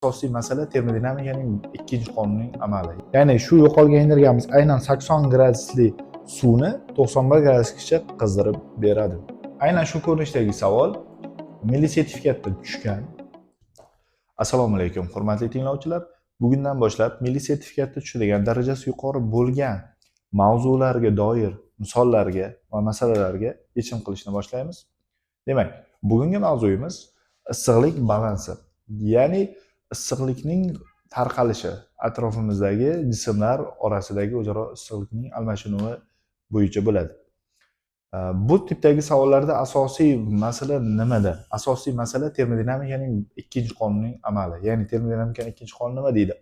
Asosiy masala termodinamikaning ikkinchi qonunining amali. Ya'ni shu yo'qolgan energiyamiz aynan 80 gradusli suvni 91 gradusgacha qizdirib beradi. Aynan shu ko'rinishdagi savol millisertifikatda tushgan. Assalomu alaykum, hurmatli tinglovchilar. Bugundan boshlab millisertifikatda tushadigan darajasi yuqori bo'lgan mavzularga doir misollarga va masalalarga yechim qilishni boshlaymiz. Demak, bugungi mavzuyimiz issiqlik balansi. Ya'ni issiqlikning tarqalishi, atrofimizdagi jismlar orasidagi o'zaro issiqlikning almashinuvi bo'yicha bo'ladi. Bu tipdagi savollarda asosiy masala nimada? Asosiy masala termodinamikaning ikkinchi qonunining amali. Ya'ni termodinamikaning ikkinchi qonuni nima deydi?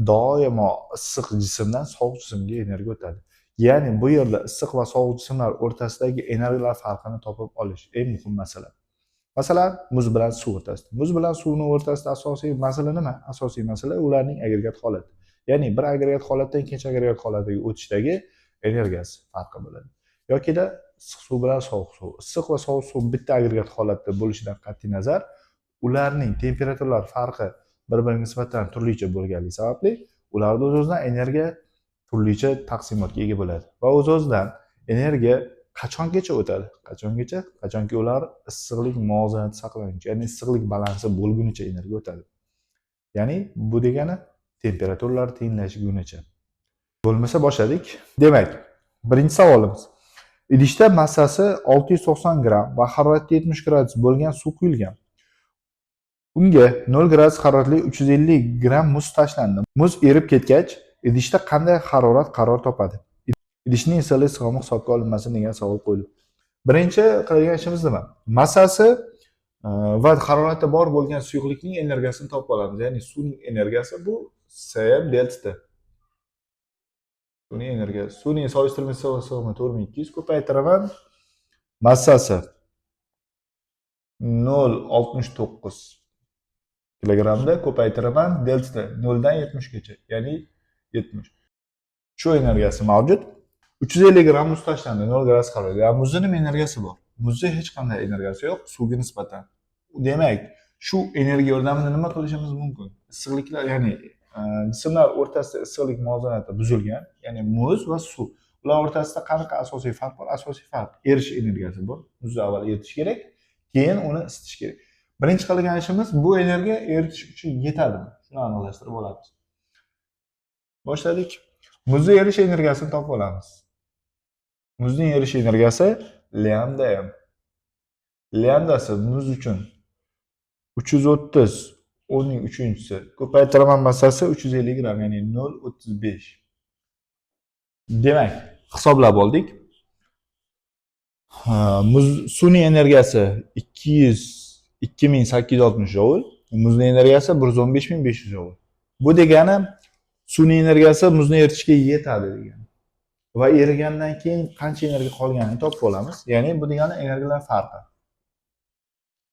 Doimo issiq jismdan sovuq jismga energiya o'tadi. Ya'ni bu yerda issiq va sovuq jismlar o'rtasidagi energiyalar farqini topib olish eng muhim masala. Masalan, muz bilan suv o'rtasida. Muz bilan suvning o'rtasida asosiy masala nima? Asosiy masala ularning agregat holati. Ya'ni bir agregat holatdan ikkinchi agregat holatiga o'tishdagi energiyasi farqi bo'ladi. Yokida issiq suv bilan sovuq suv. Issiq va sovuq suv bitta agregat holatda bo'lishidan qat'iy nazar, ularning temperaturalari farqi bir-biriga nisbatan turlicha bo'lganligi sababli ularda o'z-o'zidan energiya turlicha taqsimotga ega bo'ladi va o'z-o'zidan energiya qachongacha o'tadi? Qachongacha? Qachonki ular issiqlik muvozanati saqlangunicha, ya'ni issiqlik balansi bo'lgunicha energiya o'tadi. Ya'ni bu degani temperaturalar tenglashgunicha. Bo'lmasa boshladik. Demak, birinchi savolimiz. Idishda massasi 690 gram va harorati 70 gradus bo'lgan suv quyilgan. Unga 0 gradus haroratli 350 gram muz tashlandi. Muz erib ketgach, idishda qanday harorat qaror topadi? Idishning issiqlik sig'imi hisobga olinmasin degan savol qo'yildi. Birinchi qilgan ishimiz nima? Massasi va harorati bor bo'lgan suyuqlikning energiyasini topib olamiz. Ya'ni suvning energiyasi bu Cm delta T. Suvning energiyasi. Suvning solishtirma sig'imi 4200 ko'paytiraman. Massasi 0,69 kilogramda ko'paytiraman delta T 0 dan 70 gacha, ya'ni 70. Shu energiyasi mavjud. 350 gram muz tashlandi 0 gradus haroratda. Yani muzning nima energiyasi bor? Muzda hech qanday energiyasi yo'q suvga nisbatan. Demak, shu energiya yordamida nima qilishimiz mumkin? Issiqliklar, ya'ni jismlar o'rtasida issiqlik muvozanati buzilgan, ya'ni muz va suv. Ular o'rtasida qanaqa asosiy farq bor? Asosiy farq erish energiyasi bor. Muzni avval eritish kerak, keyin uni isitish kerak. Birinchi qilgan ishimiz bu energiya eritish uchun yetadimi? Shuni aniqlashtirib olamiz. Boshladik. Muzning erish energiyasini topib olamiz. Muzning erish energiyasi lambda m. Lambdasi muz uchun 330 10ning 3-si ko'paytiraman massasi 350 gram, ya'ni 0,35. Demak, hisoblab oldik. Suvning energiyasi 2860 joule, muzning energiyasi 115500 joule. Bu degani suvning energiyasi muzni eritishga yetadi degani. Va erigandan keyin qancha energiya qolganini topib olamiz. Ya'ni bu degani energiyalar farqi.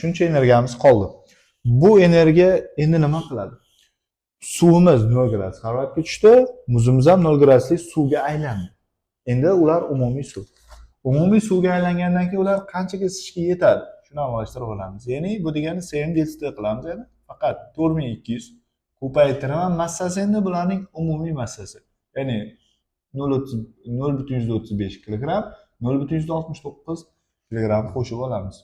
Shuncha energiyamiz qoldi. Bu energiya endi nima qiladi? Suvimiz 0 gradus haroratga tushdi, muzimiz ham 0 gradusli suvga aylandi. Endi ular umumiy suv. Umumiy suvga aylangandan keyin ular qanchaga isishga yetadi? Shuni aniqlashtirib olamiz. Ya'ni bu degani Cm delta T qilamiz, ya'ni faqat 4200 ko'paytiraman massasi, endi bularning umumiy massasi. Ya'ni 0,35 kilogram, 0,69 kilogram qo'shib olamiz.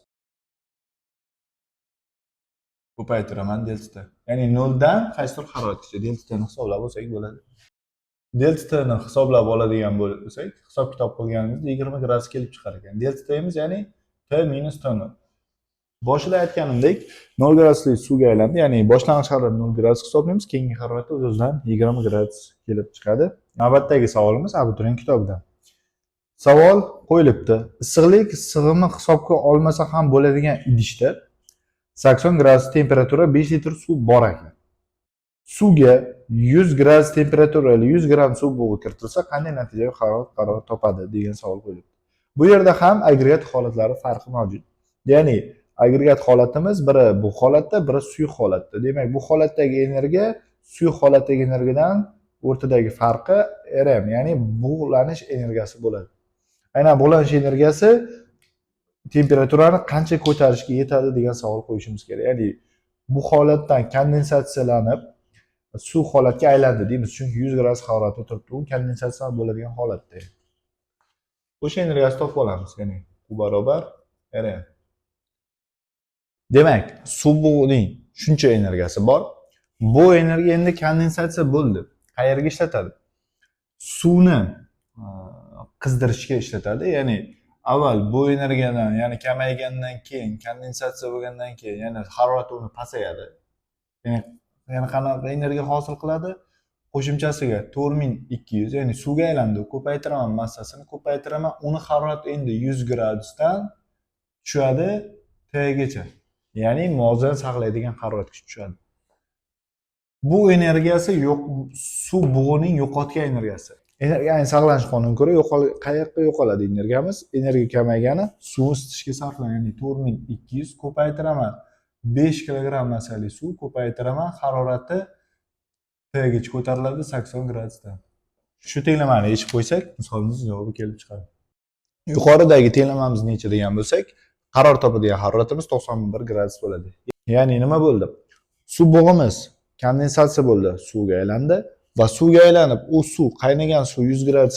Ko'paytiraman delta T. Ya'ni 0 dan qaysidir haroratgacha delta T ni hisoblab olsak bo'ladi. Delta T ni hisoblab oladigan bo'lsak, hisob kitob qilganimizda 20 gradus kelib chiqar ekan. Delta T'imiz ya'ni T minus T0. Boshida aytganimdek 0 gradusli suvga aylandi, ya'ni boshlang'ich harorat 0 gradus hisoblaymiz, keyingi harorat o'z-o'zidan 20 gradus kelib chiqadi. Navbatdagi savolimiz abituriyent kitobidan. Savol qo'yilibdi. Issiqlik sig'imi hisobga olmasa ham bo'ladigan idishda 80 gradus temperatura 5 litr suv bor ekan. Suvga 100 gradus temperaturali 100 gram suv bug'i kiritilsa qanday natijaga qaror topadi degan savol qo'yilibdi. Bu yerda ham agregat holatlari farqi mavjud. Ya'ni agregat holatimiz biri bu holatda, biri suyuq holatda. Demak, bu holatdagi energiya suyuq holatdagi energiyadan o'rtadagi farqi Rm, ya'ni bug'lanish energiyasi bo'ladi. Aynan bug'lanish energiyasi temperaturani qancha ko'tarishga yetadi degan savol qo'yishimiz kerak. Ya'ni bu holatdan kondensatsiyalanib suv holatga aylandi deymiz. Chunki 100 gradus haroratda turibdi. U kondensatsiya bo'ladigan holatda. O'sha energiyasini topib olamiz. Ya'ni u barobar R. Demak, suv bug'ining shuncha energiyasi bor. Bu energiya endi kondensatsiya bo'ldi. Qayerga ishlatadi? Suvni qizdirishga ishlatadi. Ya'ni avval bu energiyadan, ya'ni kamaygandan keyin, kondensatsiya bo'lgandan keyin, ya'ni harorat uni pasayadi. Ya'ni qanaqa energiya hosil qiladi? Qo'shimchasiga 4200, ya'ni suvga aylandi. Ko'paytiraman massasini, ko'paytiraman. Uni harorati endi 100 gradusdan tushadi T gacha. Ya'ni muvozanat saqlaydigan haroratga tushadi. Bu energiyasi suv bug'ining yo'qotgan energiyasi. Energiyaning saqlanish qonuniga ko'ra qayerga yo'qoladi energiyamiz? Energiya kamaygani suv isitishga sarflanadi. Ya'ni 4200 ko'paytiraman 5 kg massali suv ko'paytiraman harorati T gacha ko'tariladi 80 gradusdan. Shu tenglamani yechib qo'ysak, misolimiz javobi kelib chiqadi. Yuqoridagi tenglamamiz necha degan bo'lsak, qaror topadigan haroratimiz 91 gradus bo'ladi. Ya'ni nima bo'ldi? Suv bug'imiz kondensatsiya bo'ldi, suvga aylandi va suvga aylanib, u suv qaynagan suv 100 gradus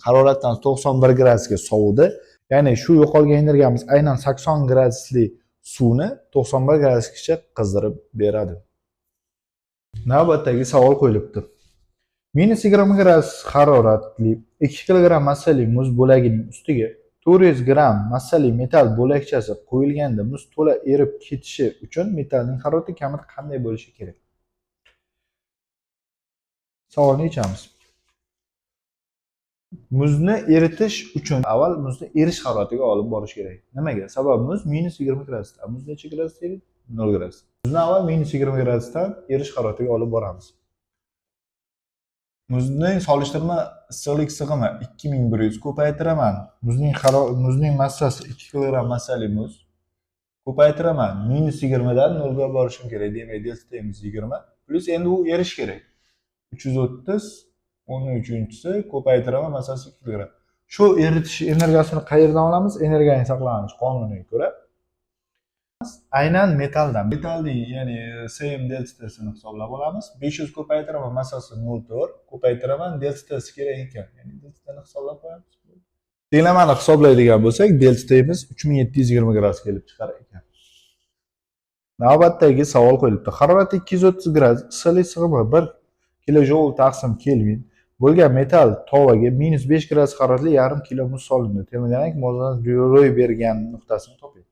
haroratdan 91 gradusga sovidi. Ya'ni shu yo'qolgan energiyamiz aynan 80 gradusli suvni 91 gradusgacha qizdirib beradi. Navbatdagi savol qo'yilibdi. -20 gradus haroratli 2 kg massali muz bo'lagining ustiga 400 gram massali metall bo'lakchasi qo'yilganda muz to'la erib ketishi uchun metallning harorati kamida qanday bo'lishi kerak? Savolni yechamiz. Muzni eritish uchun avval muzni erish haroratiga olib borish kerak. Nimaga? Sababi muz -20 gradusda. Muz necha gradusda eriydi? 0 gradus. Muzni avval -20 gradusdan erish haroratiga olib boramiz. Muzning solishtirma issiqlik sig'imi 2100 ko'paytiraman. Muzning massasi 2 kg massali muz. Ko'paytiraman -20 dan 0 ga borishim kerak. Demak, deltamiz 20 plus endi u erish kerak. 330 13-si ko'paytiraman massasi 2 kg. Shu eritish energiyasini qayerdan olamiz? Energiyaning saqlanish qonuniga ko'ra aynan metalldan. Metallning, ya'ni Cm deltasini hisoblab olamiz. 500 ko'paytiraman massasi 0,4 ko'paytiraman deltasi kerak ekan. Ya'ni deltasini hisoblab qo'yamiz. Tenglamani hisoblaydigan bo'lsak, deltamiz 3720 gradus kelib chiqar ekan. Navbatdagi savol qo'yilibdi. Harorat 230 gradus, issiqlik sig'imi 1 kilojoule taqsim Kelvin bo'lgan metall tovaga -5 gradus haroratli yarim kilo muz solindi. Termodinamik muvozanat ro'y bergan nuqtasini toping.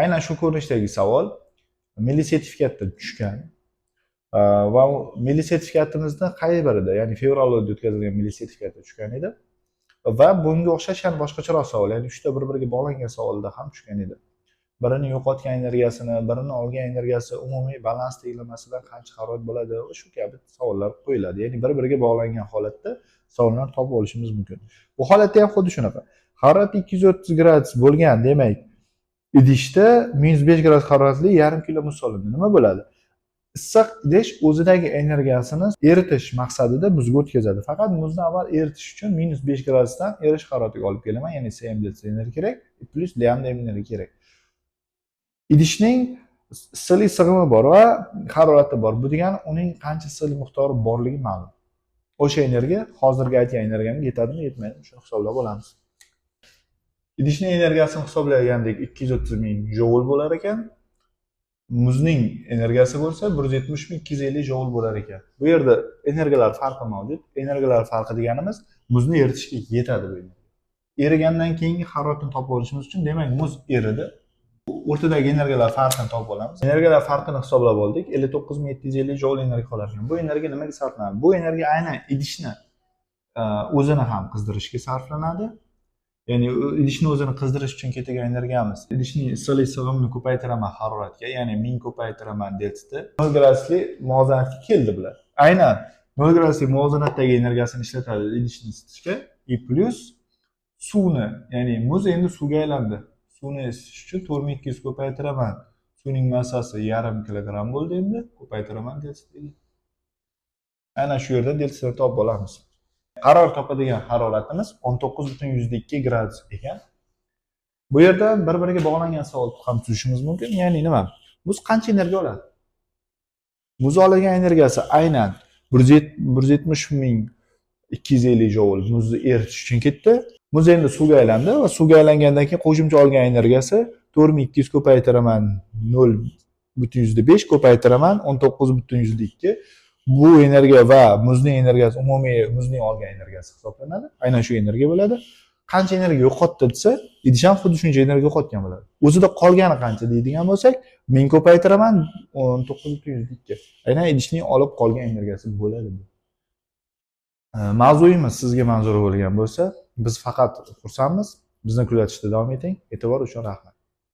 Aynan shu ko'rinishdagi savol millisertifikatda tushgan va millisertifikatimizda qay birida, ya'ni fevral oyida o'tkazilgan millisertifikatda tushgan edi va bunga o'xshash yana boshqacharoq savol, ya'ni 3 ta bir-biriga bog'langan savolda ham tushgan edi. Birini yo'qotgan energiyasini, birini olgan energiyasi umumiy balans tenglamasidan qancha harorat bo'ladi, shu kabi savollar qo'yiladi. Ya'ni bir-biriga bog'langan holatda savollarni topib olishimiz mumkin. Bu holatda ham xuddi shunaqa. Harorat 230 gradus bo'lgan, demak, idishda -5 gradus haroratli yarim kilo muz solindi. Nima bo'ladi? Issiq idish o'zidagi energiyasini eritish maqsadida muzga o'tkazadi. Faqat muzni avval eritish uchun -5 gradusdan erish haroratiga olib kelaman, ya'ni Cm delta energiya kerak, plus lambda energiya kerak. Idishning issiqlik sig'imi bor va harorati bor. Bu degani uning qancha issiqlik miqdori borligi ma'lum. O'sha energiya hozirgi aytgan energiyaga yetadimi, yetmaydimi, shuni hisoblab olamiz. Idishning energiyasini hisoblagandek 230 ming joule bo'lar ekan. Muzning energiyasi bo'lsa 170 ming 250 joule bo'lar ekan. Bu yerda energiyalar farqi mavjud. Energiyalar farqi deganimiz muzni eritishga yetadi bu energiya. Erigandan keyingi haroratni topib olishimiz uchun, demak, muz eridi. O'rtadagi energiyalar farqini topib olamiz. Energiyalar farqini hisoblab oldik. 59750 joule energiya qolar ekan. Bu energiya nimaga sarflanadi? Bu energiya aynan idishni o'zini ham qizdirishga sarflanadi. Ya'ni idishni o'zini qizdirish uchun ketgan energiyamiz. Idishning issiqlik sig'imini ko'paytiraman haroratga, ya'ni 1000 ko'paytiraman delta 0 gradusli muvozanatga keldi bular. Aynan 0 gradusli muvozanatdagi energiyasini ishlatadi idishni isitishga. Plus suvni, ya'ni muz endi suvga aylandi. Suvni isitish uchun 4200 ko'paytiraman. Suvning massasi yarim kilogramm bo'ldi endi. Ko'paytiraman deltaga. Aynan shu yerda deltasini topib olamiz. Qaror topadigan haroratimiz 19,2 gradus ekan. Bu yerda bir-biriga bog'langan savol ham tuzishimiz mumkin. Ya'ni nima? Muz qancha energiya oladi? Muz olingan energiyasi aynan 170 ming 250 joule muzni eritish uchun ketdi. Muz endi suvga aylandi va suvga aylangandan keyin qo'shimcha olgan energiyasi 4200 ko'paytiraman 0,5 ko'paytiraman 19,2. Bu energiya va muzning energiyasi umumiy muzning olgan energiyasi hisoblanadi. Aynan shu energiya bo'ladi. Qancha energiya yo'qotdi desa, idish ham xuddi shuncha energiya yo'qotgan bo'ladi. O'zida qolgani qancha deydigan bo'lsak, 1000 ko'paytiraman 19,2. Aynan idishning olib qolgan energiyasi bo'ladi. Mavzuyimiz sizga manzur bo'lgan bo'lsa, biz faqat xursandmiz. Bizni kuzatishda davom eting. E'tibor uchun rahmat.